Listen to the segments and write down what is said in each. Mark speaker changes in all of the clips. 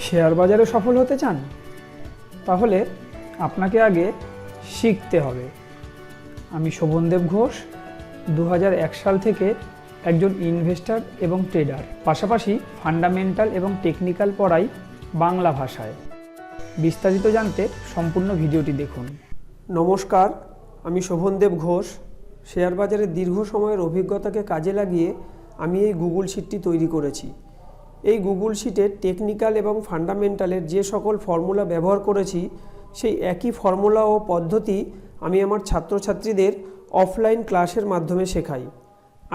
Speaker 1: Share বাজারে সফল হতে চান? তাহলে আপনাকে আগে শিখতে হবে। আমি শোভনদেব ঘোষ, 2001 সাল থেকে একজন ইনভেস্টর এবং ট্রেডার, পাশাপাশি ফান্ডামেন্টাল এবং টেকনিক্যাল পড়াই বাংলা ভাষায়। বিস্তারিত জানতে সম্পূর্ণ ভিডিওটি দেখুন।
Speaker 2: নমস্কার, আমি শোভনদেব ঘোষ। শেয়ার বাজারে দীর্ঘ সময়ের অভিজ্ঞতাকে কাজে লাগিয়ে আমি এই গুগল শিটটি তৈরি করেছি। এই গুগল শিটে টেকনিক্যাল এবং ফান্ডামেন্টালের যে সকল ফর্মুলা ব্যবহার করেছি, সেই একই ফর্মুলা ও পদ্ধতি আমি আমার ছাত্রছাত্রীদের অফলাইন ক্লাসের মাধ্যমে শেখাই।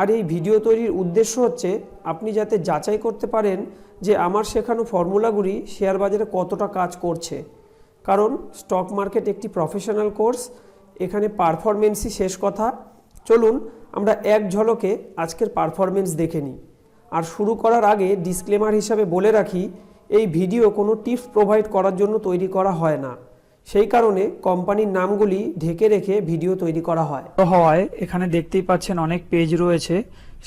Speaker 2: আর এই ভিডিও তৈরির উদ্দেশ্য হচ্ছে আপনি যাতে যাচাই করতে পারেন যে আমার শেখানো ফর্মুলাগুলি শেয়ার বাজারে কতটা কাজ করছে। কারণ স্টক মার্কেট একটি প্রফেশনাল কোর্স, এখানে পারফরমেন্সই শেষ কথা। চলুন আমরা এক ঝলকে আজকের পারফরমেন্স দেখে নিই। আর শুরু করার আগে ডিসক্লেমার হিসাবে বলে রাখি, এই ভিডিও কোনো টিপস প্রোভাইড করার জন্য তৈরি করা হয় না। সেই কারণে কোম্পানির নামগুলি ঢেকে রেখে ভিডিও তৈরি করা হয়।
Speaker 1: হওয়ায় এখানে দেখতেই পাচ্ছেন অনেক পেজ রয়েছে,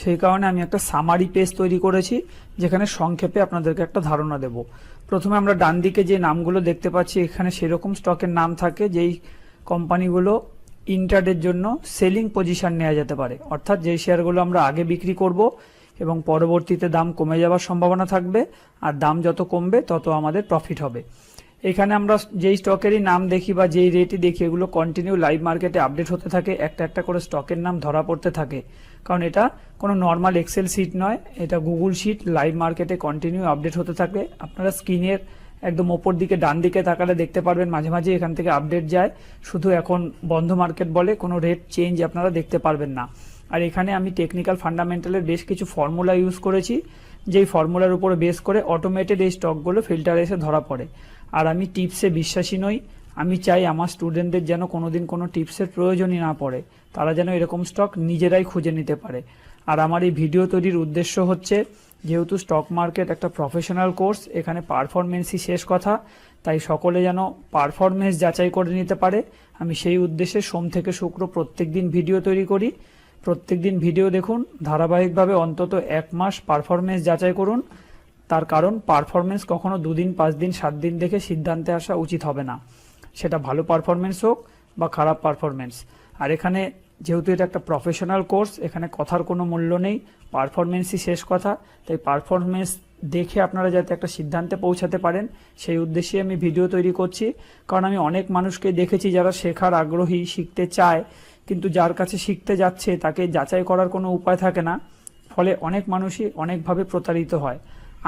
Speaker 1: সেই কারণে আমি একটা সামারি পেজ তৈরি করেছি, যেখানে সংক্ষেপে আপনাদেরকে একটা ধারণা দেব। প্রথমে আমরা ডান দিকে যে নামগুলো দেখতে পাচ্ছি, এখানে সেরকম স্টকের নাম থাকে যেই কোম্পানিগুলো ইন্ট্রাডের জন্য সেলিং পজিশন নেওয়া যেতে পারে, অর্থাৎ যেই শেয়ারগুলো আমরা আগে বিক্রি করব এবং পরবর্তীতে দাম কমে যাওয়ার সম্ভাবনা থাকবে, আর দাম যত কমবে তত আমাদের প্রফিট হবে। এখানে আমরা যেই স্টকেরই নাম দেখি বা যেই রেটই দেখি, এগুলো কন্টিনিউ লাইভ মার্কেটে আপডেট হতে থাকে, একটা একটা করে স্টকের নাম ধরা পড়তে থাকে। কারণ এটা কোনো নর্মাল এক্সেল শিট নয়, এটা গুগল শিট, লাইভ মার্কেটে কন্টিনিউ আপডেট হতে থাকে। আপনারা স্ক্রিনের একদম ওপর দিকে ডান দিকে তাকালে দেখতে পারবেন মাঝে মাঝে এখান থেকে আপডেট যায়। শুধু এখন বন্ধ মার্কেট বলে কোনো রেট চেঞ্জ আপনারা দেখতে পারবেন না। আর এখানে আমি টেকনিক্যাল ফান্ডামেন্টালের বেশ কিছু ফর্মুলা ইউজ করেছি, যেই ফর্মুলার উপরে বেস করে অটোমেটেড এই স্টকগুলো ফিল্টারে এসে ধরা পড়ে। আর আমি টিপসে বিশ্বাসী নই, আমি চাই আমার স্টুডেন্টদের যেন কোনোদিন কোনো টিপসের প্রয়োজনই না পড়ে, তারা যেন এরকম স্টক নিজেরাই খুঁজে নিতে পারে। আর আমার এই ভিডিও তৈরির উদ্দেশ্য হচ্ছে, যেহেতু স্টক মার্কেট একটা প্রফেশনাল কোর্স, এখানে পারফরমেন্সই শেষ কথা, তাই সকলে যেন পারফরমেন্স যাচাই করে নিতে পারে। আমি সেই উদ্দেশ্যে সোম থেকে শুক্র প্রত্যেক দিন ভিডিও তৈরি করি। প্রত্যেক দিন ভিডিও দেখুন, ধারাবাহিকভাবে অন্তত 1 মাস পারফরমেন্স যাচাই করুন। তার কারণ পারফরমেন্স কখনো 2 দিন 5 দিন 7 দিন দেখে সিদ্ধান্তে আসা উচিত হবে না, সেটা ভালো পারফরমেন্স হোক বা খারাপ পারফরমেন্স। আর এখানে যেহেতু এটা একটা প্রফেশনাল কোর্স, এখানে কথার কোনো মূল্য নেই, পারফরমেন্সই শেষ কথা। তাই পারফরমেন্স দেখে আপনারা যাতে একটা সিদ্ধান্তে পৌঁছাতে পারেন, সেই উদ্দেশ্যে আমি ভিডিও তৈরি করছি। কারণ আমি অনেক মানুষকে দেখেছি যারা শেখার আগ্রহী, শিখতে চায়, কিন্তু যার কাছে শিখতে যাচ্ছে তাকে যাচাই করার কোনো উপায় থাকে না, ফলে অনেক মানুষই অনেকভাবে প্রতারিত হয়।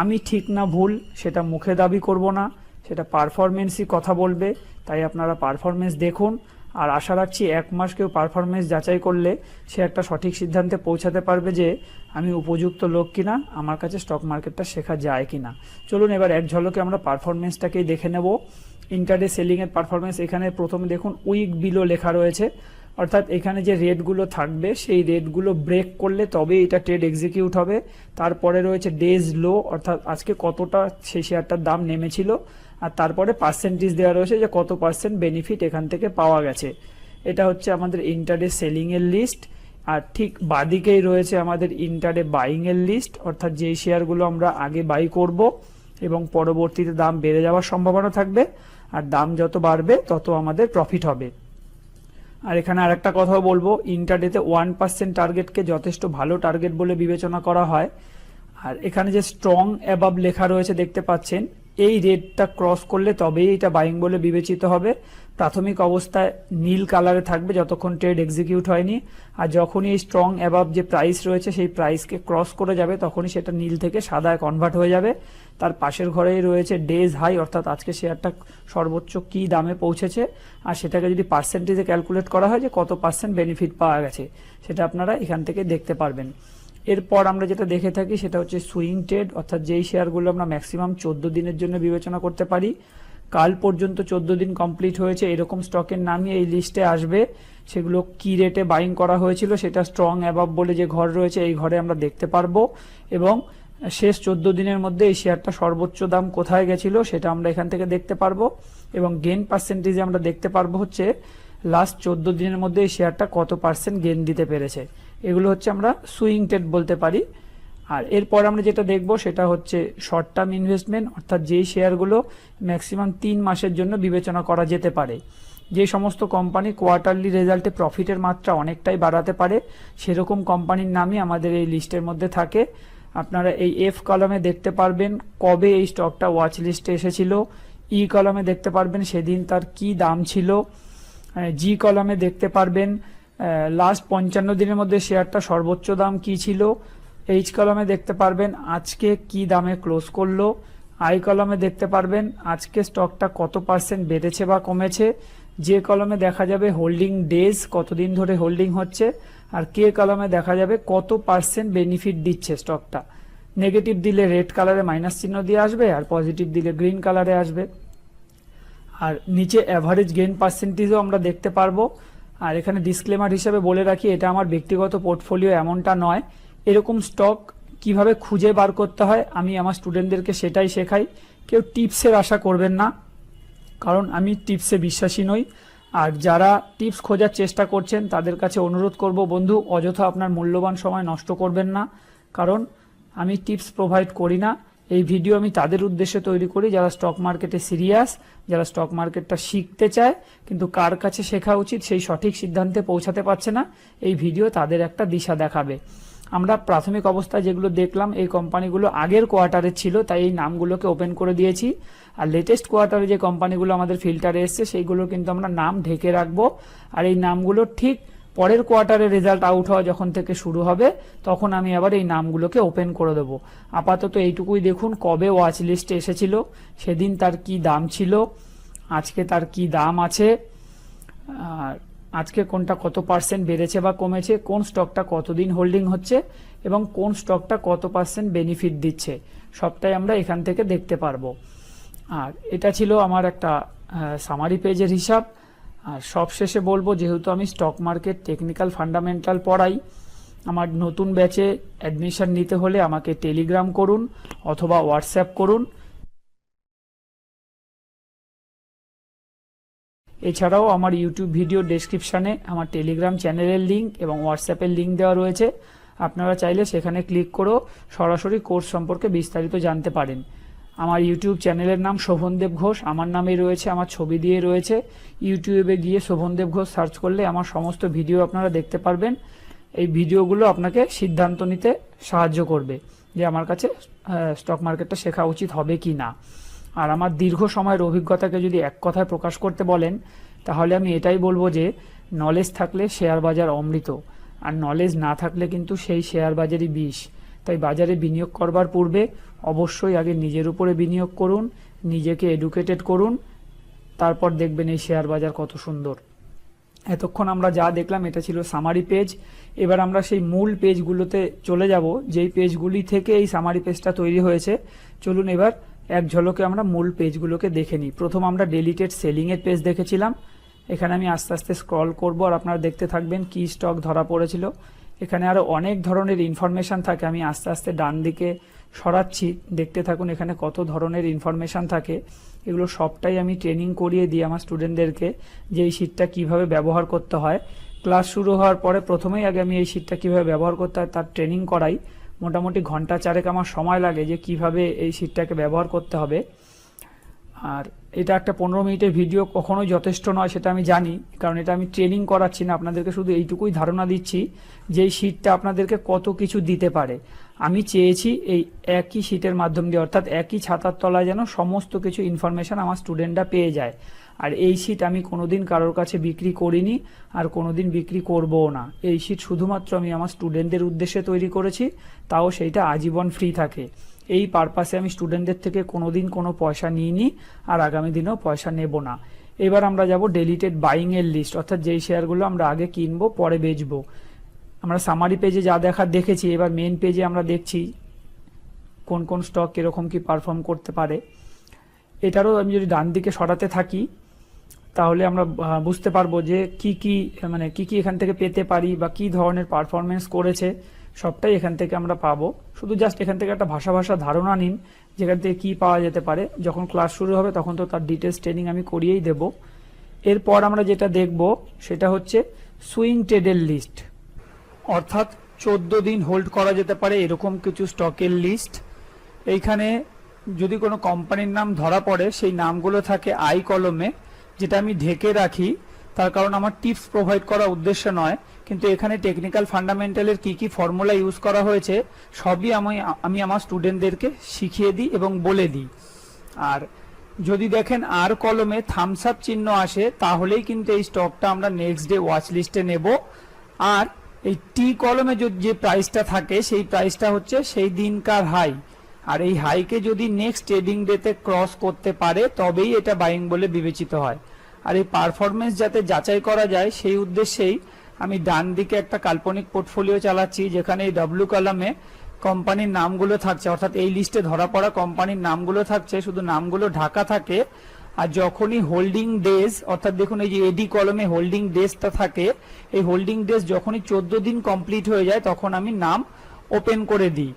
Speaker 1: আমি ঠিক না ভুল সেটা মুখে দাবি করব না, সেটা পারফরমেন্সই কথা বলবে। তাই আপনারা পারফরমেন্স দেখুন, আর আশা রাখছি 1 মাস কেউ পারফরমেন্স যাচাই করলে সে একটা সঠিক সিদ্ধান্তে পৌঁছাতে পারবে যে আমি উপযুক্ত লোক কিনা, আমার কাছে স্টক মার্কেটটা শেখা যায় কিনা। চলুন এবার এক ঝলকে আমরা পারফরমেন্সটাকেই দেখে নেব। ইন্টারডে সেলিংয়ের পারফরমেন্স, এখানে প্রথমে দেখুন উইক বিলো লেখা রয়েছে, অর্থাৎ এখানে যে রেটগুলো থাকবে সেই রেটগুলো ব্রেক করলে তবে এটা ট্রেড এক্সিকিউট হবে। তারপরে রয়েছে ডেজ লো, অর্থাৎ আজকে কতটা সেই শেয়ারটার দাম নেমেছিল, আর তারপরে পার্সেন্টেজ দেওয়া রয়েছে যে কত পার্সেন্ট বেনিফিট এখান থেকে পাওয়া গেছে। এটা হচ্ছে আমাদের ইন্টারডে সেলিংয়ের লিস্ট। আর ঠিক বাদিকেই রয়েছে আমাদের ইন্টারডে বাইংয়ের লিস্ট, অর্থাৎ যেই শেয়ারগুলো আমরা আগে বাই করব এবং পরবর্তীতে দাম বেড়ে যাওয়ার সম্ভাবনা থাকবে, আর দাম যত বাড়বে তত আমাদের প্রফিট হবে। আর এখানে আরেকটা কথাও বলবো, ইন্টারডেতে 1% টার্গেটকে যথেষ্ট ভালো টার্গেট বলে বিবেচনা করা হয়। আর এখানে যে স্ট্রং অ্যাবাভ লেখা রয়েছে দেখতে পাচ্ছেন, এই রেটটা ক্রস করলে তবেই এটা বাইং বলে বিবেচিত হবে। প্রাথমিক অবস্থায় নীল কালারে থাকবে যতক্ষণ ট্রেড এক্সিকিউট হয়নি, আর যখনই এই স্ট্রং অ্যাবাভ যে প্রাইস রয়েছে সেই প্রাইসকে ক্রস করে যাবে তখনই সেটা নীল থেকে সাদায় কনভার্ট হয়ে যাবে। তার পাশের ঘরেই রয়েছে ডেজ হাই, অর্থাৎ আজকে শেয়ারটা সর্বোচ্চ কি দামে পৌঁছেছে, আর সেটাকে যদি পার্সেন্টেজে ক্যালকুলেট করা হয় যে কত পার্সেন্ট বেনিফিট পাওয়া গেছে, সেটা আপনারা এখান থেকে দেখতে পারবেন। এরপর আমরা যেটা দেখে থাকি সেটা হচ্ছে সুইং ট্রেড, অর্থাৎ যেই শেয়ারগুলো আমরা ম্যাক্সিমাম 14 দিনের জন্য বিবেচনা করতে পারি। কাল পর্যন্ত 14 দিন কমপ্লিট হয়েছে, এরকম স্টকের নামই এই লিস্টে আসবে। সেগুলো কি রেটে বাইং করা হয়েছিল সেটা স্ট্রং অ্যাবাভ বলে যে ঘর রয়েছে এই ঘরে আমরা দেখতে পারবো, এবং শেষ 14 দিনের মধ্যে এই শেয়ারটা সর্বোচ্চ দাম কোথায় গেছিল সেটা আমরা এখান থেকে দেখতে পারবো, এবং গেন পার্সেন্টেজে আমরা দেখতে পারবো হচ্ছে লাস্ট 14 দিনের মধ্যে এই শেয়ারটা কত পার্সেন্ট গেন দিতে পেরেছে। এগুলো হচ্ছে আমরা সুইং ট্রেড বলতে পারি। আর এরপর আমরা যেটা দেখব সেটা হচ্ছে শর্ট টার্ম ইনভেস্টমেন্ট, অর্থাৎ যেই শেয়ারগুলো ম্যাক্সিমাম 3 মাসের জন্য বিবেচনা করা যেতে পারে। যে সমস্ত কোম্পানি কোয়ার্টারলি রেজাল্টে প্রফিটের মাত্রা অনেকটাই বাড়াতে পারে সেরকম কোম্পানির নামই আমাদের এই লিস্টের মধ্যে থাকে। আপনারা এই এফ কলামে দেখতে পারবেন কবে এই স্টকটা ওয়াচ লিস্টে এসেছিল, ই কলামে দেখতে পারবেন সেদিন তার কি দাম ছিল, জি কলামে দেখতে পারবেন লাস্ট 55 দিনের মধ্যে শেয়ারটা সর্বোচ্চ দাম কি ছিল, এইচ কলামে দেখতে পারবেন আজকে কি দামে ক্লোজ করলো, আই কলামে দেখতে পারবেন আজকে স্টকটা কত % বেড়েছে বা কমেছে, যে কলামে দেখা যাবে হোল্ডিং ডেজ কতদিন ধরে হোল্ডিং হচ্ছে, আর কে কলামে দেখা যাবে কত % বেনিফিট দিচ্ছে স্টকটা। নেগেটিভ দিলে রেড কালারে মাইনাস চিহ্ন দিয়ে আসবে, আর পজিটিভ দিলে গ্রিন কালারে আসবে। আর নিচে অ্যাভারেজ গেইন পার্সেন্টেজও আমরা দেখতে পারবো। আর এখানে ডিসক্লেমার হিসেবে বলে রাখি, এটা আমার ব্যক্তিগত পোর্টফোলিও এমনটা নয়। এরকম স্টক কিভাবে খুঁজে বার করতে হয় আমি আমার স্টুডেন্টদেরকে সেটাই শেখাই। কেউ টিপসের আশা করবেন না, কারণ আমি টিপসে বিশ্বাসী নই। আর যারা টিপস খোঁজার চেষ্টা করছেন তাদের কাছে অনুরোধ করব, বন্ধু অযথা আপনার মূল্যবান সময় নষ্ট করবেন না, কারণ আমি টিপস প্রোভাইড করি না। এই ভিডিও আমি তাদের উদ্দেশ্যে তৈরি করি যারা স্টক মার্কেটে সিরিয়াস, যারা স্টক মার্কেটটা শিখতে চায় কিন্তু কার কাছে শেখা উচিত সেই সঠিক সিদ্ধান্তে পৌঁছাতে পারছে না। এই ভিডিও তাদের একটা দিশা দেখাবে। আমরা প্রাথমিক অবস্থায় যেগুলো দেখলাম এই কোম্পানিগুলো আগের কোয়ার্টারে ছিল, তাই এই নামগুলোকে ওপেন করে দিয়েছি। আর লেটেস্ট কোয়ার্টারে যে কোম্পানিগুলো আমাদের ফিল্টারে এসছে সেইগুলো কিন্তু আমরা নাম ঢেকে রাখবো। আর এই নামগুলো ঠিক পরের কোয়ার্টারে রেজাল্ট আউট হওয়া যখন থেকে শুরু হবে তখন আমি আবার এই নামগুলোকে ওপেন করে দেবো। আপাতত এইটুকুই দেখুন কবে ওয়াচ লিস্টে এসেছিল, সেদিন তার কি দাম ছিল, আজকে তার কি দাম আছে, আর আজকে কোনটা কত % বেড়েছে বা কমেছে, কোন স্টকটা কতদিন হোল্ডিং হচ্ছে এবং কোন স্টকটা কত % বেনিফিট দিচ্ছে, সবটাই আমরা এখান থেকে দেখতে পারবো। আর এটা ছিল আমার একটা সামারি পেজের হিসাব। আর সবশেষে বলবো, যেহেতু আমি স্টক মার্কেট টেকনিক্যাল ফান্ডামেন্টাল পড়াই, আমার নতুন ব্যাচে অ্যাডমিশন নিতে হলে আমাকে টেলিগ্রাম করুন অথবা হোয়াটসঅ্যাপ করুন। এছাড়াও আমার ইউটিউব ভিডিও ডেসক্রিপশানে আমার টেলিগ্রাম চ্যানেলের লিঙ্ক এবং হোয়াটসঅ্যাপের লিঙ্ক দেওয়া রয়েছে। আপনারা চাইলে সেখানে ক্লিক করেও সরাসরি কোর্স সম্পর্কে বিস্তারিত জানতে পারেন। আমার ইউটিউব চ্যানেলের নাম শোভনদেব ঘোষ, আমার নামেই রয়েছে, আমার ছবি দিয়ে রয়েছে। ইউটিউবে গিয়ে শোভনদেব ঘোষ সার্চ করলে আমার সমস্ত ভিডিও আপনারা দেখতে পারবেন। এই ভিডিওগুলো আপনাকে সিদ্ধান্ত নিতে সাহায্য করবে যে আমার কাছে স্টক মার্কেটটা শেখা উচিত হবে কি না। আর আমার দীর্ঘ সময়ের অভিজ্ঞতাকে যদি এক কথায় প্রকাশ করতে বলেন তাহলে আমি এটাই বলবো যে নলেজ থাকলে শেয়ার বাজার অমৃত, আর নলেজ না থাকলে কিন্তু সেই শেয়ার বাজারই বিষ। তাই বাজারে বিনিয়োগ করবার পূর্বে অবশ্যই আগে নিজের উপরে বিনিয়োগ করুন, নিজেকে এডুকেটেড করুন, তারপর দেখবেন এই শেয়ার বাজার কত সুন্দর। এতক্ষণ আমরা যা দেখলাম এটা ছিল সামারি পেজ। এবার আমরা সেই মূল পেজগুলোতে চলে যাব, যেই পেজগুলি থেকে এই সামারি পেজটা তৈরি হয়েছে। চলুন এবার এক ঝলকে আমরা মূল পেজগুলোকে দেখে নিই। প্রথম আমরা ডেলিটেড সেলিংয়ের পেজ দেখেছিলাম। এখানে আমি আস্তে আস্তে স্ক্রল করব আর আপনারা দেখতে থাকবেন কি স্টক ধরা পড়েছিল। এখানে আরও অনেক ধরনের ইনফরমেশান থাকে, আমি আস্তে আস্তে ডান দিকে সরাচ্ছি, দেখতে থাকুন এখানে কত ধরনের ইনফরমেশান থাকে। এগুলো সবটাই আমি ট্রেনিং করিয়ে দিই আমার স্টুডেন্টদেরকে যে এই শিটটা কীভাবে ব্যবহার করতে হয়। ক্লাস শুরু হওয়ার পরে প্রথমেই আগে আমি এই শিটটা কীভাবে ব্যবহার করতে হয় তার ট্রেনিং করাই। মোটামুটি ঘন্টা 4 আমার সময় লাগে যে কিভাবে এই শিটটাকে ব্যবহার করতে হবে। আর এটা একটা 15 মিনিটের ভিডিও কখনোই যথেষ্ট নয়, সেটা আমি জানি, কারণ এটা আমি ট্রেনিং করাচ্ছি না, আপনাদেরকে শুধু এইটুকুই ধারণা দিচ্ছি যে এই শিটটা আপনাদেরকে কত কিছু দিতে পারে। আমি চেয়েছি এই একই শিটের মাধ্যম দিয়ে, অর্থাৎ একই ছাতার তলায় যেন সমস্ত কিছু ইনফরমেশান আমার স্টুডেন্টরা পেয়ে যায়। আর এই শিট আমি কোনোদিন কারোর কাছে বিক্রি করিনি আর কোনোদিন বিক্রি করবও না। এই শিট শুধুমাত্র আমি আমার স্টুডেন্টদের উদ্দেশ্যে তৈরি করেছি, তাও সেইটা আজীবন ফ্রি থাকে। এই পারপাসে আমি স্টুডেন্টদের থেকে কোনোদিন কোনো পয়সা নিইনি আর আগামী দিনেও পয়সা নেব না। এবার আমরা যাব ডেলিটেড বাইংয়ের লিস্ট, অর্থাৎ যেই শেয়ারগুলো আমরা আগে কিনবো পরে বেচবো। আমরা সামারি পেজে যা দেখার দেখেছি, এবার মেন পেজে আমরা দেখছি কোন কোন স্টক কীরকম কি পারফর্ম করতে পারে। এটারও আমি যদি ডান দিকে সরাতে থাকি তাহলে আমরা বুঝতে পারবো যে কি কি এখান থেকে পেতে পারি বা কি ধরনের পারফরমেন্স করেছে, সবটাই এখান থেকে আমরা পাবো। শুধু জাস্ট এখান থেকে একটা ভাষা ধারণা নিন যেখান থেকে কী পাওয়া যেতে পারে। যখন ক্লাস শুরু হবে তখন তো তার ডিটেলস ট্রেনিং আমি করিয়েই দেব। এরপর আমরা যেটা দেখব সেটা হচ্ছে সুইং ট্রেডের লিস্ট, অর্থাৎ 14 দিন হোল্ড করা যেতে পারে এরকম কিছু স্টকের লিস্ট। এইখানে যদি কোনো কোম্পানির নাম ধরা পড়ে সেই নামগুলো থাকে আই কলমে, যেটা আমি ঢেকে রাখি, তার কারণ আমার টিপস প্রোভাইড করা উদ্দেশ্য নয়, কিন্তু এখানে টেকনিক্যাল ফান্ডামেন্টালের কি কি ফর্মুলা ইউজ করা হয়েছে সবই আমি আমার স্টুডেন্টদেরকে শিখিয়ে দিই এবং বলে দিই। আর যদি দেখেন আর কলমে থামস আপ চিহ্ন আসে, তাহলেই কিন্তু এই স্টকটা আমরা নেক্সট ডে ওয়াচ লিস্টে নেব। আর এই টি কলমে যে প্রাইসটা থাকে সেই প্রাইসটা হচ্ছে সেই দিনকার হাই, আর এই হাইকে যদি নেক্সট ট্রেডিং ডেতে ক্রস করতে পারে তবেই এটা বাইং বলে বিবেচিত হয়। আর এই পারফরমেন্স যাতে যাচাই করা যায় সেই উদ্দেশ্যেই আমি ডান দিকে একটা কাল্পনিক পোর্টফোলিও চালাচ্ছি, যেখানে এই ডব্লিউ কলামে কোম্পানির নামগুলো থাকছে, অর্থাৎ এই লিস্টে ধরা পড়া কোম্পানির নামগুলো থাকছে, শুধু নামগুলো ঢাকা থাকে। আর যখনই হোল্ডিং ডেজ, অর্থাৎ দেখুন এই যে এডি কলমে হোল্ডিং ডেজটা থাকে, এই হোল্ডিং ডেজ যখনই 14 দিন কমপ্লিট হয়ে যায় তখন আমি নাম ওপেন করে দিই।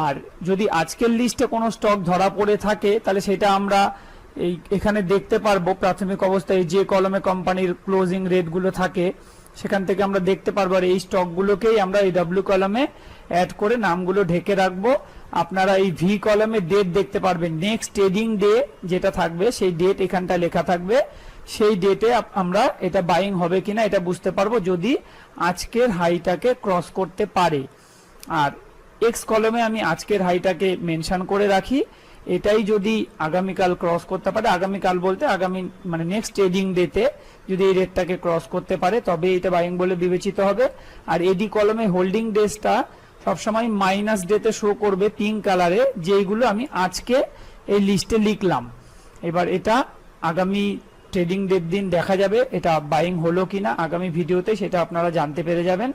Speaker 1: আর যদি আজকের লিস্টে কোনো স্টক ধরা পড়ে থাকে তাহলে সেটা আমরা এখানে দেখতে পারবো প্রাথমিক অবস্থায় যে কলমে কোম্পানির ক্লোজিং রেটগুলো থাকে সেখান থেকে আমরা দেখতে পারবো। আর এই স্টকগুলোকেই আমরা এই ডব্লিউ কলমে অ্যাড করে নামগুলো ঢেকে রাখবো। আপনারা এই ভি কলমে ডেট দেখতে পারবেন, নেক্সট ট্রেডিং ডে যেটা থাকবে সেই ডেট এখানটা লেখা থাকবে, সেই ডেটে আমরা এটা বাইং হবে কিনা এটা বুঝতে পারবো যদি আজকের হাইটাকে ক্রস করতে পারে। আর এক্স কলমে আমি আজকের হাইটাকে মেনশন করে রাখি, এটাই যদি আগামীকাল ক্রস করতে পারে, আগামীকাল বলতে আগামী মানে নেক্সট ট্রেডিং ডেতে যদি এই রেটটাকে ক্রস করতে পারে তবে এটা বাইং বলে বিবেচিত হবে। আর এডি কলমে হোল্ডিং ডেজটা সবসময় মাইনাস ডেতে শো করবে পিঙ্ক কালারে, যেইগুলো আমি আজকে এই লিস্টে লিখলাম। এবার এটা আগামী ট্রেডিং ডেট দিন দেখা যাবে এটা বাইং হলো কিনা, আগামী ভিডিওতে সেটা আপনারা জানতে পেরে যাবেন।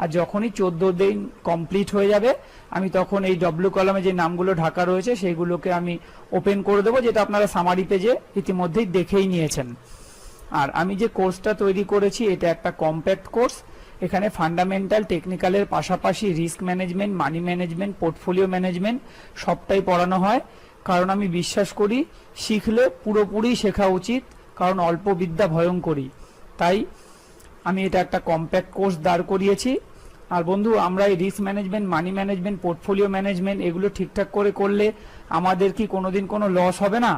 Speaker 1: আর যখনই 14 দিন কমপ্লিট হয়ে যাবে আমি তখন এই ডব্লিউ কলামে যে নামগুলো ঢাকা রয়েছে সেইগুলোকে আমি ওপেন করে দেবো, যেটা আপনারা সামারি পেজে ইতিমধ্যেই দেখেই নিয়েছেন। আর আমি যে কোর্সটা তৈরি করেছি এটা একটা কম্প্যাক্ট কোর্স, এখানে ফান্ডামেন্টাল টেকনিক্যালের পাশাপাশি risk management, money management, portfolio management সবটাই পড়ানো হয়। কারণ আমি বিশ্বাস করি শিখলে পুরোপুরি শেখা উচিত, কারণ অল্প বিদ্যা ভয়ঙ্করী। তাই আমি এটা একটা কম্প্যাক্ট কোর্স দাঁড় করিয়েছি। আর বন্ধু, আমরা এই risk management, money management, portfolio management এগুলো ঠিকঠাক করে করলে আমাদের কি কোনোদিন কোনো লস হবে না?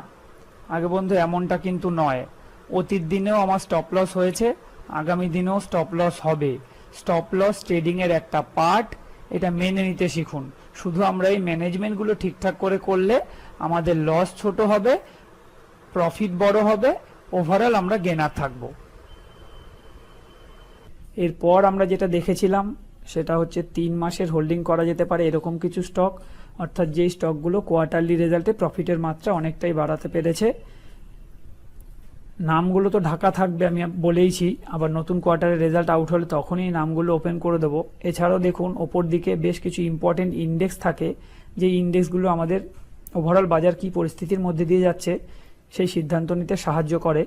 Speaker 1: আগে বন্ধু এমনটা কিন্তু নয়। অতীত দিনেও আমার স্টপ লস হয়েছে, আগামী দিনেও স্টপ লস হবে। স্টপ লস ট্রেডিং এর একটা পার্ট, এটা মেনে নিতে শিখুন। শুধু আমরা এই ম্যানেজমেন্টগুলো ঠিকঠাক করে করলে আমাদের লস ছোট হবে, প্রফিট বড় হবে, ওভারঅল আমরা গেনার থাকবো। এরপর আমরা যেটা দেখেছিলাম সেটা হচ্ছে 3 মাসের হোল্ডিং করা যেতে পারে এরকম কিছু স্টক, অর্থাৎ যেই স্টকগুলো কোয়ার্টারলি রেজাল্টে প্রফিটের মাত্রা অনেকটাই বাড়াতে পেরেছে। নামগুলো তো ঢাকা থাকবে আমি বলেইছি, আবার নতুন কোয়ার্টারের রেজাল্ট আউট হলে তখনই নামগুলো ওপেন করে দেবো। এছাড়াও দেখুন ওপর দিকে বেশ কিছু ইম্পর্টেন্ট ইন্ডেক্স থাকে, যে ইন্ডেক্সগুলো আমাদের ওভারঅল বাজার কি পরিস্থিতির মধ্যে দিয়ে যাচ্ছে সেই সিদ্ধান্ত নিতে সাহায্য করে।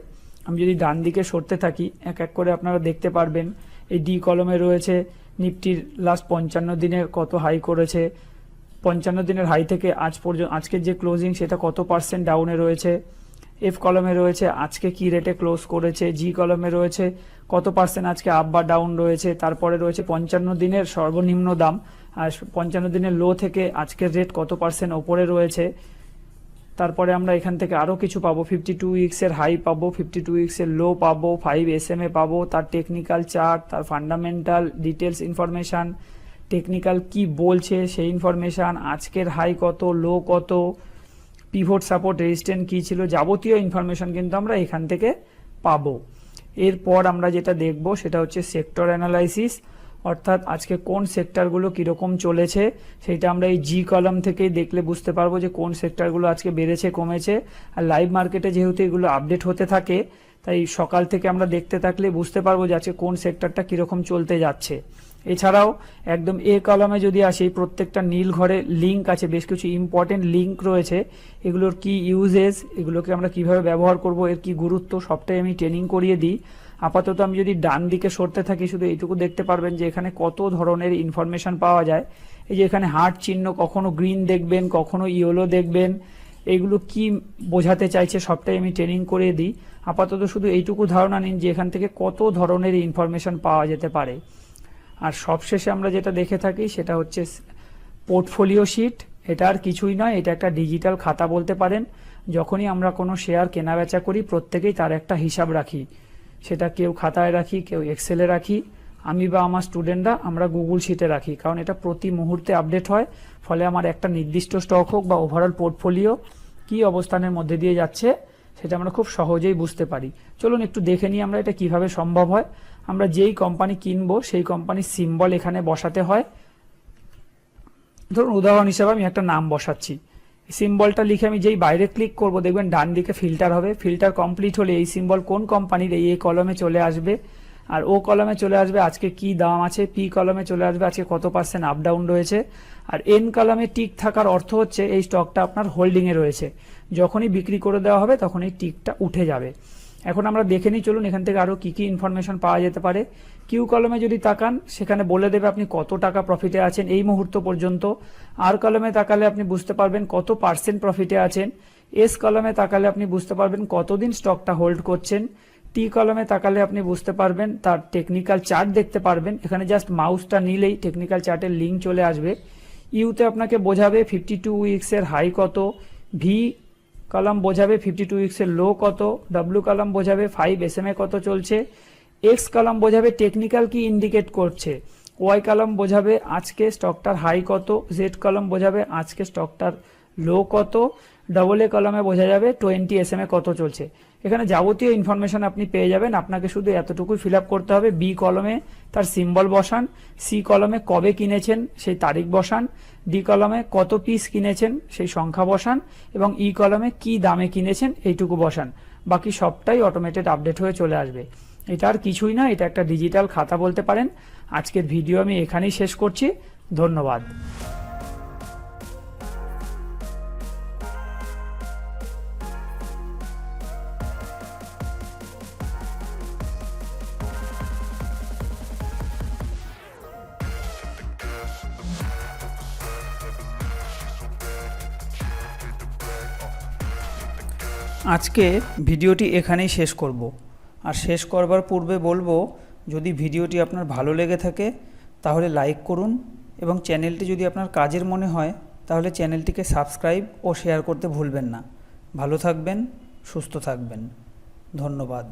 Speaker 1: আমি যদি ডান দিকে সরতে থাকি এক এক করে আপনারা দেখতে পারবেন। এই ডি কলমে রয়েছে নিফটির লাস্ট 55 দিনের কত হাই করেছে, 55 দিনের হাই থেকে আজ পর্যন্ত আজকের যে ক্লোজিং সেটা কত পার্সেন্ট ডাউনে রয়েছে। এফ কলমে রয়েছে আজকে কি রেটে ক্লোজ করেছে, জি কলমে রয়েছে কত পার্সেন্ট আজকে আপ বা ডাউন রয়েছে, তারপরে রয়েছে 55 দিনের সর্বনিম্ন দাম, আর 55 দিনের লো থেকে আজকের রেট কত পার্সেন্ট ওপরে রয়েছে। তারপরে আমরা এখান থেকে আরও কিছু পাবো, 52 উইক্সের হাই পাবো, 52 উইক্সের লো পাবো, 5 SMA পাবো, তার টেকনিক্যাল চার্ট, তার ফান্ডামেন্টাল ডিটেলস ইনফরমেশান, টেকনিক্যাল কি বলছে সেই ইনফরমেশান, আজকের হাই কত, লো কত, পিভট সাপোর্ট রেজিস্ট্যান্ট কী ছিল, যাবতীয় ইনফরমেশান কিন্তু আমরা এখান থেকে পাবো। এরপর আমরা যেটা দেখব সেটা হচ্ছে সেক্টর অ্যানালাইসিস, অর্থাৎ আজকে কোন সেক্টরগুলো কীরকম চলেছে সেইটা আমরা এই জি কলাম থেকেই দেখলে বুঝতে পারবো যে কোন সেক্টরগুলো আজকে বেড়েছে কমেছে। আর লাইভ মার্কেটে যেহেতু এগুলো আপডেট হতে থাকে তাই সকাল থেকে আমরা দেখতে থাকলে বুঝতে পারবো যে আজকে কোন সেক্টরটা কীরকম চলতে যাচ্ছে। এছাড়াও একদম এ কলামে যদি আসি, প্রত্যেকটা নীল ঘরে লিঙ্ক আছে, বেশ কিছু ইম্পর্টেন্ট লিঙ্ক রয়েছে, এগুলোর কি ইউজেস, এগুলোকে আমরা কিভাবে ব্যবহার করব, এর কি গুরুত্ব সবটাই আমি ট্রেনিং করিয়ে দিই। আপাতত আমি যদি ডান দিকে সরতে থাকি শুধু এইটুকু দেখতে পারবেন যে এখানে কত ধরনের ইনফরমেশন পাওয়া যায়। এই যে এখানে হার্ট চিহ্ন, কখনো গ্রিন দেখবেন, কখনো ইয়েলো দেখবেন, এগুলো কি বোঝাতে চাইছে সবটাই আমি ট্রেনিং করিয়ে দিই। আপাতত শুধু এইটুকু ধারণা নিন যে এখান থেকে কত ধরনের ইনফরমেশন পাওয়া যেতে পারে। আর সবশেষে আমরা যেটা দেখে থাকি সেটা হচ্ছে পোর্টফোলিও শিট। এটা আর কিছুই নয়, এটা একটা ডিজিটাল খাতা বলতে পারেন। যখনই আমরা কোনো শেয়ার কেনাবেচা করি প্রত্যেকেই তার একটা হিসাব রাখি, সেটা কেউ খাতায় রাখি, কেউ এক্সেলে রাখি, আমি বা আমার স্টুডেন্টরা আমরা গুগল শিটে রাখি, কারণ এটা প্রতি মুহূর্তে আপডেট হয়। ফলে আমার একটা নির্দিষ্ট স্টক হোক বা ওভারঅল পোর্টফোলিও কি অবস্থানের মধ্যে দিয়ে যাচ্ছে সেটা আমরা খুব সহজেই বুঝতে পারি। চলুন একটু দেখে নিই আমরা এটা কিভাবে সম্ভব হয়। আমরা যেই কোম্পানি কিনবো সেই কোম্পানির সিম্বল এখানে বসাতে হয়। ধরুন উদাহরণ হিসেবে আমি একটা নাম বসাচ্ছি, সিম্বলটা লিখে আমি যেই বাইরে ক্লিক করব দেখবেন ডান দিকে ফিল্টার হবে। ফিল্টার কমপ্লিট হলে এই সিম্বল কোন কোম্পানির এই কলমে চলে আসবে, আর ও কলমে চলে আসবে আজকে কি দাম আছে, পি কলমে চলে আসবে আজকে কত % আপ ডাউন রয়েছে, আর এন কলমে টিক থাকার অর্থ হচ্ছে এই স্টকটা আপনার হোল্ডিং এ রয়েছে, যখনই বিক্রি করে দেওয়া হবে তখন এই টিকটা উঠে যাবে। এখন আমরা দেখে নিই, চলুন এখান থেকে আরো কি কি ইনফরমেশন পাওয়া যেতে পারে। কিউ কলমে যদি তাকান সেখানে বলে দেবে আপনি কত টাকা প্রফিটে আছেন এই মুহূর্ত পর্যন্ত। আর কলমে তাকালে আপনি বুঝতে পারবেন কত % প্রফিটে আছেন। এস কলমে তাকালে আপনি বুঝতে পারবেন কতদিন স্টকটা হোল্ড করছেন। টি কলমে তাকালে আপনি বুঝতে পারবেন তার টেকনিক্যাল চার্ট দেখতে পারবেন, এখানে জাস্ট মাউসটা নিলেই টেকনিক্যাল চার্টের লিঙ্ক চলে আসবে। ইউতে আপনাকে বোঝাবে 52 উইক্সের হাই কত, ভি কলাম বোঝাবে 52 উইক্সের লো কত, ডব্লিউ কলাম বোঝাবে 5 SMA কত চলছে, এক্স কলাম বোঝাবে টেকনিক্যাল কি ইন্ডিকেট করছে, ওয়াই কলাম বোঝাবে আজকে স্টকটার হাই কত, জেড কলাম বোঝাবে আজকে স্টকটার লো কত, ডবল এ কলামে বোঝা যাবে 20 SMA কত চলছে। এখানে যাবতীয় ইনফরমেশন আপনি পেয়ে যাবেন, আপনাকে শুধু এতটুকুই ফিল আপ করতে হবে। বি কলমে তার সিম্বল বসান, সি কলমে কবে কিনেছেন সেই তারিখ বসান, ডি কলমে কত পিস কিনেছেন সেই সংখ্যা বসান, এবং ই কলমে কি দামে কিনেছেন এইটুকু বসান। বাকি সবটাই অটোমেটেড আপডেট হয়ে চলে আসবে। এটা আর কিছুই না, এটা একটা ডিজিটাল খাতা বলতে পারেন। আজকের ভিডিও আমি এখানেই শেষ করছি, ধন্যবাদ। আজকে ভিডিওটি এখানেই শেষ করব, আর শেষ করবার পূর্বে বলবো যদি ভিডিওটি আপনার ভালো লেগে থাকে তাহলে লাইক করুন, এবং চ্যানেলটি যদি আপনার কাজের মনে হয় তাহলে চ্যানেলটিকে সাবস্ক্রাইব ও শেয়ার করতে ভুলবেন না। ভালো থাকবেন, সুস্থ থাকবেন, ধন্যবাদ।